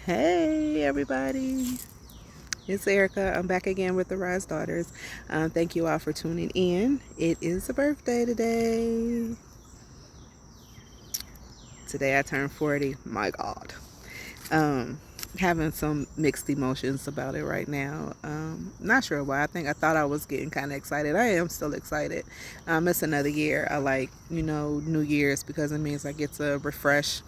Hey everybody, it's Erica. I'm back again with the Rise Daughters. Thank you all for tuning in. It is a birthday today. Today I turned 40. My God. Um, Having some mixed emotions about it right now. Not sure why. I thought I was getting kind of excited. I am still excited. It's another year. I like, New Year's because it means I get to refresh.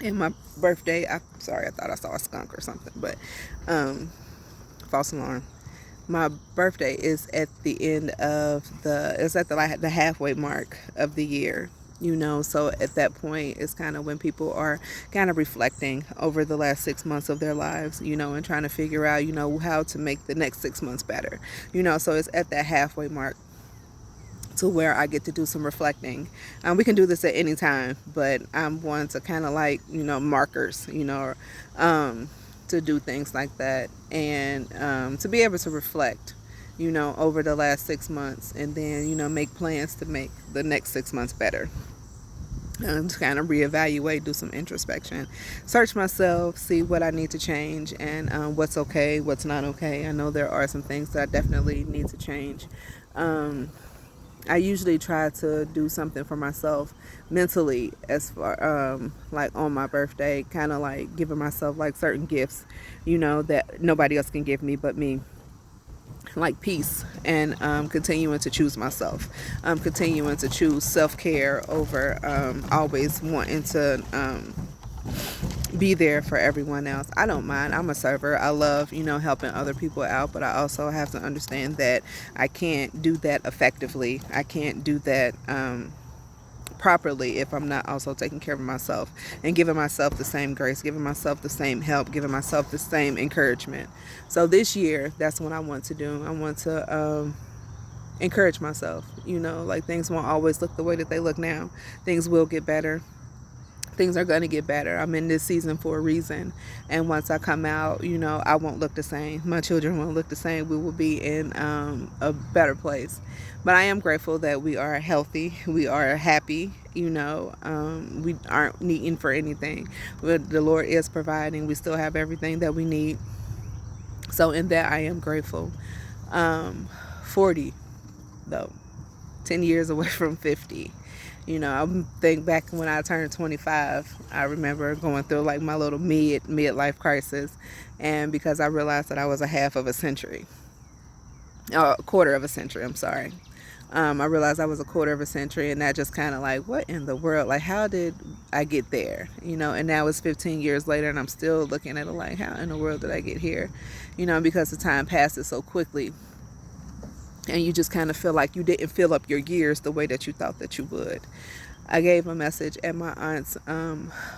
And my birthday, sorry, I thought I saw a skunk or something, but false alarm. My birthday is at the end of it's at the halfway mark of the year. So at that point, it's kind of when people are kind of reflecting over the last 6 months of their lives, and trying to figure out, how to make the next 6 months better. So it's at that halfway mark to where I get to do some reflecting. We can do this at any time, but I'm one to kind of like, markers, to do things like that and to be able to reflect, over the last 6 months and then, make plans to make the next 6 months better. To kind of reevaluate, do some introspection, search myself, see what I need to change and what's okay, what's not okay. I know there are some things that I definitely need to change. I usually try to do something for myself mentally as far like on my birthday, kind of like giving myself like certain gifts, that nobody else can give me but me, like peace and continuing to choose myself, continuing to choose self-care over always wanting to be there for everyone else. I don't mind. I'm a server. I love, helping other people out, but I also have to understand that I can't do that effectively. I can't do that properly if I'm not also taking care of myself and giving myself the same grace, giving myself the same help, giving myself the same encouragement. So this year, that's what I want to do. I want to encourage myself. Like things won't always look the way that they look now. Things will get better. Things are going to get better. I'm in this season for a reason. And once I come out, I won't look the same. My children won't look the same. We will be in a better place. But I am grateful that we are healthy. We are happy. We aren't needing for anything. But the Lord is providing. We still have everything that we need. So in that, I am grateful. 40, though. 10 years away from 50. I think back when I turned 25, I remember going through like my little midlife crisis, and because I realized that I was a half of a century, a quarter of a century, I'm sorry. I realized I was a quarter of a century, and that just kind of like, what in the world? Like, how did I get there? And now it's 15 years later, and I'm still looking at it like, how in the world did I get here? Because the time passes so quickly. And you just kind of feel like you didn't fill up your years the way that you thought that you would. I gave a message at my aunt's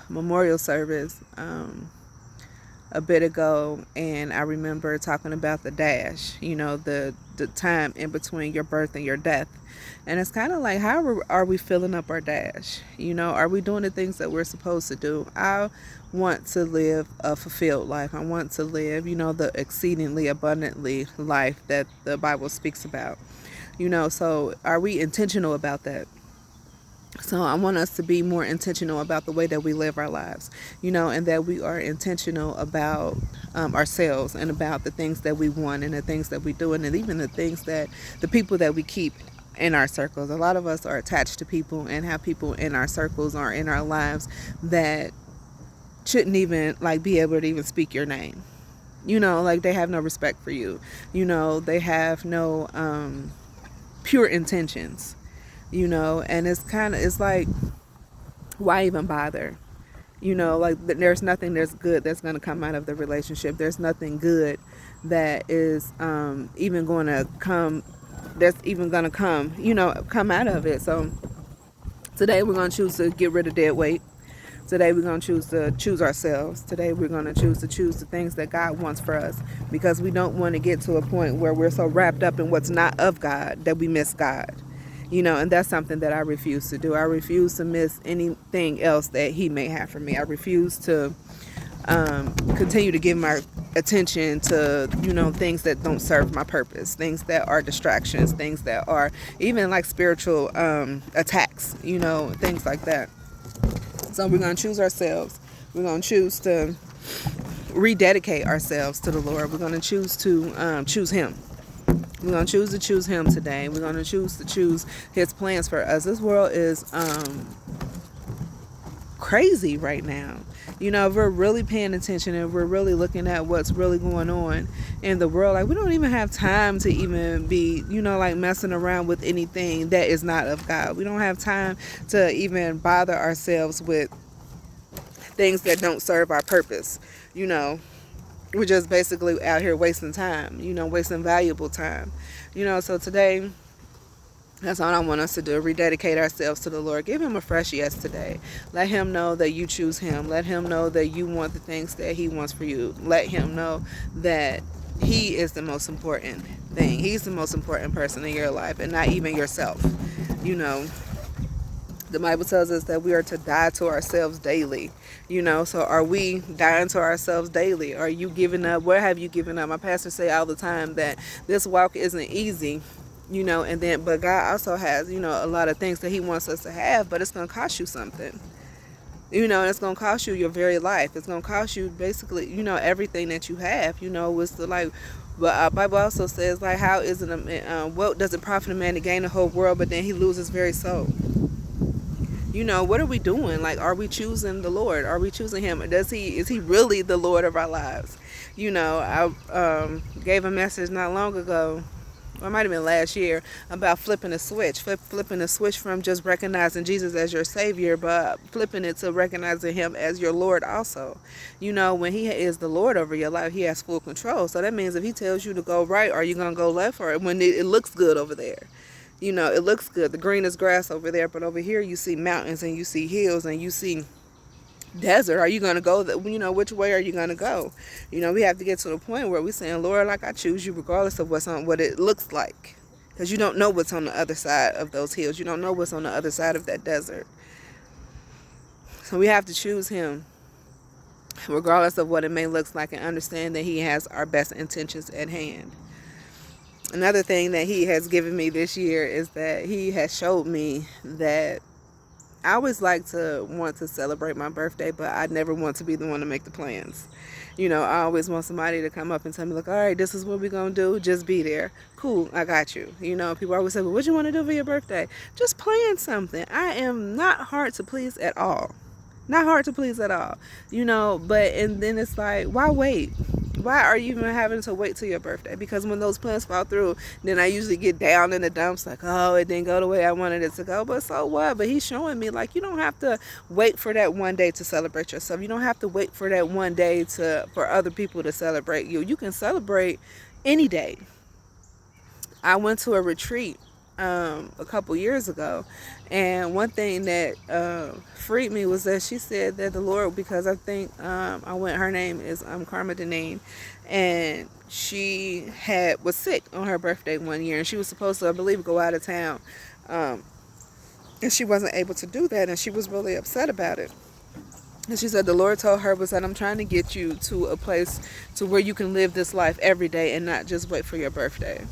memorial service a bit ago, and I remember talking about the dash, the time in between your birth and your death. And it's kind of like, how are we filling up our dash? Are we doing the things that we're supposed to do? I want to live a fulfilled life. I want to live, the exceedingly abundantly life that the Bible speaks about. So are we intentional about that? So I want us to be more intentional about the way that we live our lives, and that we are intentional about ourselves and about the things that we want and the things that we do and even the people that we keep in our circles. A lot of us are attached to people and have people in our circles or in our lives that shouldn't even like be able to even speak your name. Like they have no respect for you. They have no pure intentions. And it's like, why even bother? Like there's nothing that's good that's going to come out of the relationship. There's nothing good that is even going to come, come out of it. So today we're going to choose to get rid of dead weight. Today we're going to choose ourselves. Today we're going to choose the things that God wants for us, because we don't want to get to a point where we're so wrapped up in what's not of God that we miss God. And that's something that I refuse to do. I refuse to miss anything else that He may have for me. I refuse to continue to give my attention to, things that don't serve my purpose, things that are distractions, things that are even like spiritual attacks, things like that. So we're going to choose ourselves. We're going to choose to rededicate ourselves to the Lord. We're going to choose to choose Him. We're going to choose Him today. We're going to choose His plans for us. This world is crazy right now. You know, if we're really paying attention and we're really looking at what's really going on in the world, like we don't even have time to even be, you know, like messing around with anything that is not of God. We don't have time to even bother ourselves with things that don't serve our purpose. You know, we're just basically out here wasting time, you know, wasting valuable time. You know, so today, that's all I want us to do. Rededicate ourselves to the Lord. Give Him a fresh yes today. Let Him know that you choose Him. Let Him know that you want the things that He wants for you. Let Him know that He is the most important thing. He's the most important person in your life, and not even yourself. You know, the Bible tells us that we are to die to ourselves daily. You know, so are we dying to ourselves daily? Are you giving up? Where have you given up? My pastor say all the time that this walk isn't easy. You know, and then, but God also has, you know, a lot of things that He wants us to have, but it's going to cost you something. You know, and it's going to cost you your very life. It's going to cost you basically, you know, everything that you have. You know, it's the, like, but Bible also says, like, how is it, what does it profit a man to gain the whole world, but then he loses his very soul? You know, what are we doing? Like, are we choosing the Lord? Are we choosing Him? Is He really the Lord of our lives? You know, I gave a message not long ago, or it might have been last year, about flipping a switch. Flipping a switch from just recognizing Jesus as your Savior, but flipping it to recognizing Him as your Lord also. You know, when He is the Lord over your life, He has full control. So that means if He tells you to go right, are you going to go left? Or when it looks good over there? You know, it looks good. The greenest grass over there, but over here you see mountains and you see hills and you see desert. Are you going to go, you know, which way are you going to go? You know, we have to get to the point where we're saying, Lord, like, I choose you regardless of what it looks like, because you don't know what's on the other side of those hills. You don't know what's on the other side of that desert. So we have to choose Him regardless of what it may look like, and understand that He has our best intentions at hand. Another thing that He has given me this year is that He has showed me that I always like to want to celebrate my birthday, but I never want to be the one to make the plans. You know, I always want somebody to come up and tell me, like, all right, this is what we're going to do. Just be there. Cool, I got you. You know, people always say, well, what you want to do for your birthday? Just plan something. I am not hard to please at all. Not hard to please at all. You know, and then it's like, why wait? Why are you even having to wait till your birthday? Because when those plans fall through, then I usually get down in the dumps, like, oh, it didn't go the way I wanted it to go. But so what? But He's showing me, like, you don't have to wait for that one day to celebrate yourself. You don't have to wait for that one day for other people to celebrate you. You can celebrate any day. I went to a retreat a couple years ago, and one thing that freed me was that she said that the Lord, because I think her name is Karma Deneen, and she was sick on her birthday one year, and she was supposed to, I believe, go out of town, and she wasn't able to do that, and she was really upset about it. And she said the Lord told her was that I'm trying to get you to a place to where you can live this life every day and not just wait for your birthday.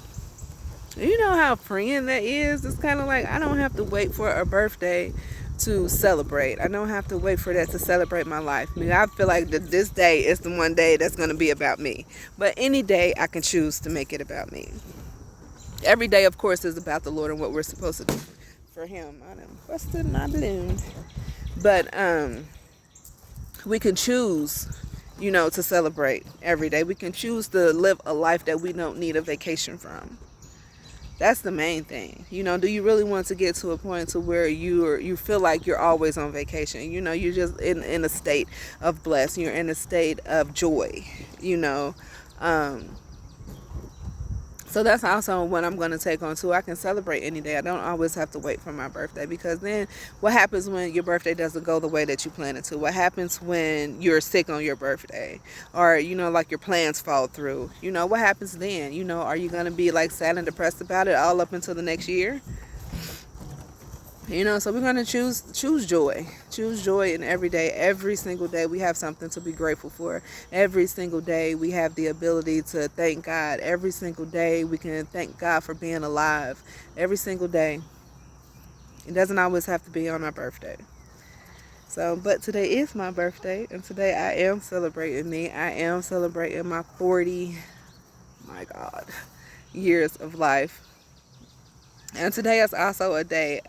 You know how freeing that is? It's kind of like, I don't have to wait for a birthday to celebrate. I don't have to wait for that to celebrate my life. I mean, I feel like this day is the one day that's going to be about me. But any day I can choose to make it about me. Every day, of course, is about the Lord and what we're supposed to do for Him. I done busted my balloon. But we can choose, you know, to celebrate every day. We can choose to live a life that we don't need a vacation from. That's the main thing. You know, do you really want to get to a point to where you feel like you're always on vacation? You know, you're just in a state of bliss. You're in a state of joy, you know. So that's also what I'm going to take on too. I can celebrate any day. I don't always have to wait for my birthday, because then what happens when your birthday doesn't go the way that you planned it to? What happens when you're sick on your birthday, or, you know, like your plans fall through? You know, what happens then? You know, are you going to be like sad and depressed about it all up until the next year? You know, so we're going to choose joy. Choose joy in every day. Every single day we have something to be grateful for. Every single day we have the ability to thank God. Every single day we can thank God for being alive. Every single day. It doesn't always have to be on our birthday. So, but today is my birthday, and today I am celebrating me. I am celebrating my 40, my God, years of life. And today is also a day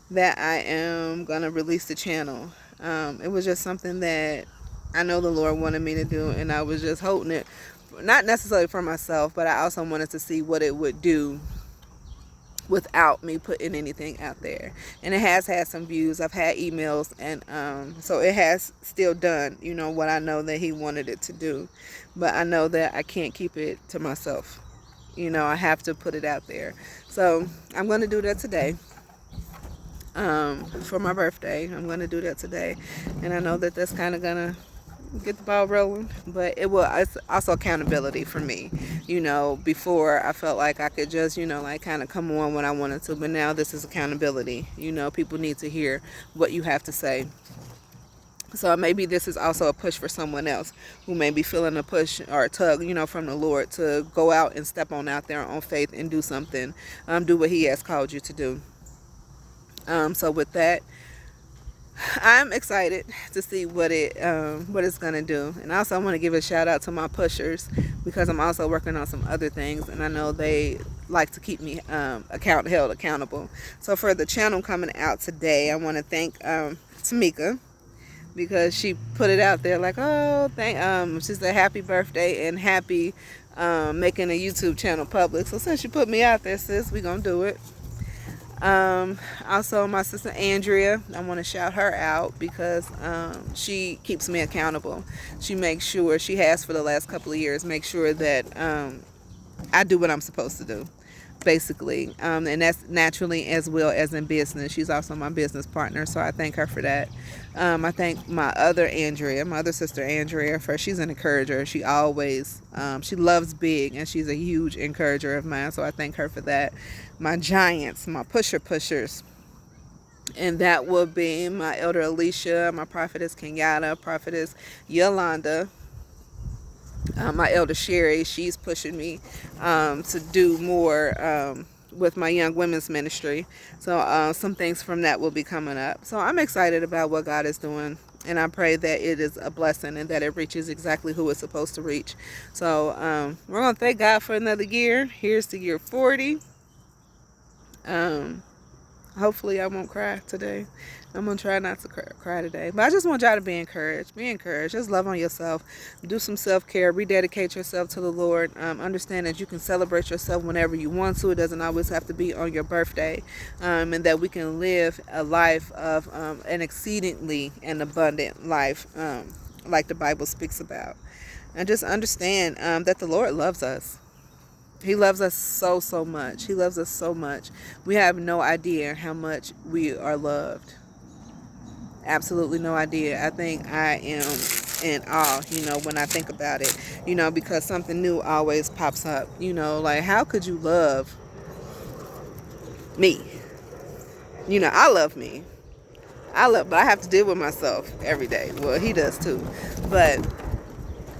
that I am going to release the channel. It was just something that I know the Lord wanted me to do, and I was just holding it, not necessarily for myself, but I also wanted to see what it would do without me putting anything out there. And it has had some views. I've had emails, and so it has still done, what I know that he wanted it to do. But I know that I can't keep it to myself. I have to put it out there. So I'm going to do that today. For my birthday, I'm going to do that today. And I know that that's kind of going to get the ball rolling, but it's also accountability for me. Before I felt like I could just like kind of come on when I wanted to, but now this is accountability. People need to hear what you have to say. So maybe this is also a push for someone else who may be feeling a push or a tug from the Lord to go out and step on out there on faith and do something, do what he has called you to do. So with that, I'm excited to see what it's gonna do. And also I want to give a shout out to my pushers, because I'm also working on some other things, and I know they like to keep me held accountable. So for the channel coming out today, I want to thank Tamika, because she put it out there like, she said happy birthday and happy making a YouTube channel public. So since you put me out there, sis, we gonna do it. Also my sister Andrea, I want to shout her out, because she keeps me accountable. She makes sure, she has for the last couple of years, make sure that I do what I'm supposed to do, basically. And that's naturally as well as in business. She's also my business partner, so I thank her for that. I thank my other sister Andrea, for she's an encourager. She always, she loves big, and she's a huge encourager of mine, so I thank her for that. My giants, my pushers, and that will be my elder Alicia, my prophetess Kenyatta, prophetess Yolanda, my elder Sherry. She's pushing me to do more with my young women's ministry. So some things from that will be coming up. So I'm excited about what God is doing, and I pray that it is a blessing and that it reaches exactly who it's supposed to reach. So we're going to thank God for another year. Here's to year 40. Hopefully I won't cry today. I'm going to try not to cry today. But I just want y'all to be encouraged. Be encouraged. Just love on yourself. Do some self-care. Rededicate yourself to the Lord. Understand that you can celebrate yourself whenever you want to. It doesn't always have to be on your birthday. And that we can live a life of an exceedingly and abundant life, like the Bible speaks about. And just understand that the Lord loves us. He loves us so, so much. He loves us so much. We have no idea how much we are loved. Absolutely no idea. I think I am in awe, when I think about it, because something new always pops up, like, how could you love me? I love me. But I have to deal with myself every day. Well, he does too. But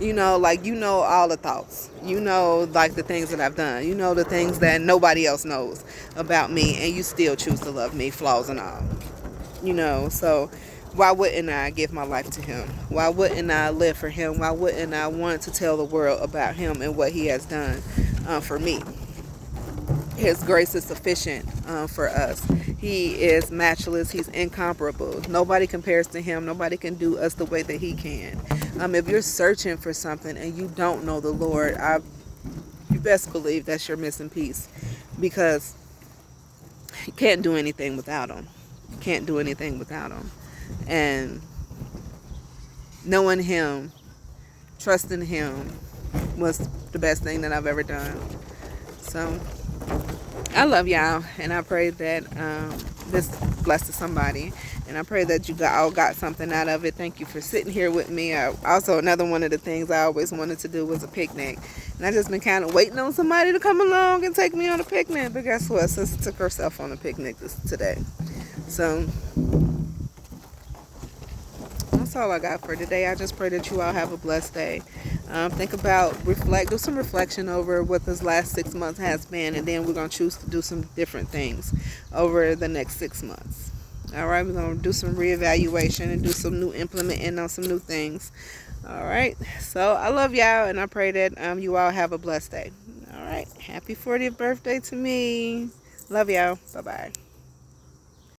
all the thoughts, like the things that I've done, the things that nobody else knows about me, and you still choose to love me, flaws and all, so why wouldn't I give my life to him? Why wouldn't I live for him? Why wouldn't I want to tell the world about him and what he has done for me? His grace is sufficient for us. He is matchless. He's incomparable. Nobody compares to him. Nobody can do us the way that he can. If you're searching for something and you don't know the Lord, you best believe that's your missing piece, because you can't do anything without him. You can't do anything without him. And knowing him, trusting him, was the best thing that I've ever done. So I love y'all, and I pray that this blessed somebody, and I pray that you all got something out of it. Thank you for sitting here with me. Also, another one of the things I always wanted to do was a picnic, and I just been kind of waiting on somebody to come along and take me on a picnic. But guess what? Sister took herself on a picnic today. So that's all I got for today. I just pray that you all have a blessed day. Do some reflection over what this last 6 months has been, and then we're going to choose to do some different things over the next 6 months. All right, we're gonna do some reevaluation and do some new implementing on some new things. All right, so I love y'all, and I pray that you all have a blessed day. All right, happy 40th birthday to me. Love y'all. Bye bye.